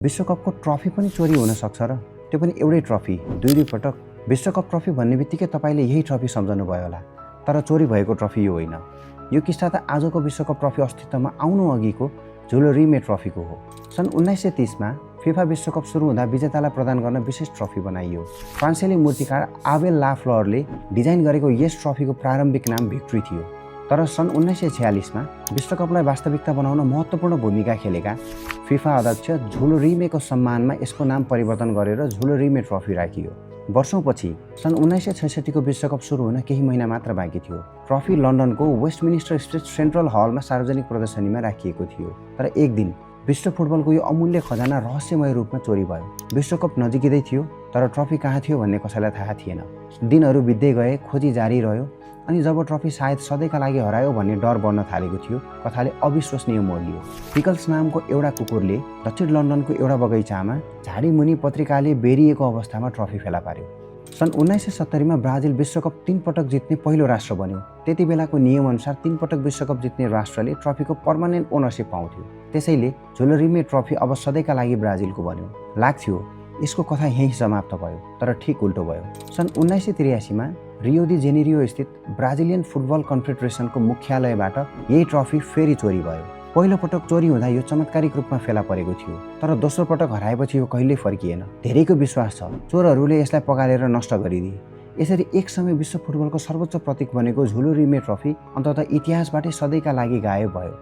विश्वकपको trophy पनि चोरी हुन सक्छ र त्यो पनि एउटै ट्रफी दुई पटक। विश्वकप ट्रफी भन्ने बित्तिकै तपाईले यही ट्रफी सम्झनु भयो होला, तर चोरी भएको ट्रफी यो होइन। यो किस्सा त आजको विश्वकप ट्रफी अस्तित्वमा आउनु अघिको जुलो रिमे ट्रफीको हो। सन् 1930 मा फिफा विश्वकप सुरु हुँदा विजेतालाई प्रदान गर्न विशेष ट्रफी बनाइयो। फ्रान्सेली मूर्तिकार आबेल लाफ्लरले डिजाइन गरेको यस ट्रफीको प्रारम्भिक नाम भिक्ट्री थियो। तर सन् 1946 मा विश्वकपलाई वास्तविकता बनाउन महत्त्वपूर्ण भूमिका खेलेका फिफा अध्यक्ष जुलो रिमेको सम्मानमा यसको नाम परिवर्तन गरेर जुलो रिमे ट्रफी राखियो। वर्षौंपछि सन् 1966 को विश्वकप सुरु हुन केही महिना मात्र बाँकी थियो। ट्रफी लन्डनको वेस्टमिनिस्टर स्ट्रिट सेन्ट्रल हलमा सार्वजनिक प्रदर्शनीमा राखिएको थियो। तर एक दिन विश्व फुटबलको यो अमूल्य खजाना रहस्यमय रूपमा चोरी भयो। विश्वकप नजिकै थियो, तर ट्रफी कहाँ थियो भन्ने कसैलाई थाहा थिएन। दिनहरू बित्दै गए, खोजी जारी रह्यो, अनि जब ट्रफी सायद सधैँका लागि हरायो भन्ने डर बढ्न थालेको थियो, कथाले अविश्वसनीय मोड लियो। पिकल्स नामको एउटा कुकुरले दक्षिण लन्डनको एउटा बगैँचामा झाडीमुनि पत्रिकाले बेरिएको अवस्थामा ट्रफी फेला पार्यो। सन् 1970 मा ब्राजिल विश्वकप 3 पटक जित्ने पहिलो राष्ट्र बन्यो। त्यति बेलाको नियमअनुसार 3 पटक विश्वकप जित्ने राष्ट्रले ट्रफीको पर्मानेन्ट ओनरसिप पाउँथ्यो। त्यसैले जुलो रिमे ट्रफी अब सधैँका लागि ब्राजिलको बन्यो। लाग्थ्यो यसको कथा यहीँ समाप्त भयो, तर ठिक उल्टो भयो। सन् 1983 मा रियो डी जेनेरियो स्थित ब्राजिलियन फुटबल कन्फेडरेसनको मुख्यालयबाट यही ट्रफी फेरि चोरी भयो। पहिलो पटक चोरी हुँदा यो चमत्कारिक रूपमा फेला परेको थियो, तर दोस्रो पटक हराएपछि यो कहिल्यै फर्किएन। धेरैको विश्वास छ चोरहरूले यसलाई पगालेर नष्ट गरिदिए। यसरी एक समय विश्व फुटबलको सर्वोच्च प्रतीक बनेको जुलो रिमे ट्रफी अन्ततः इतिहासबाटै सधैँका लागि गायब भयो।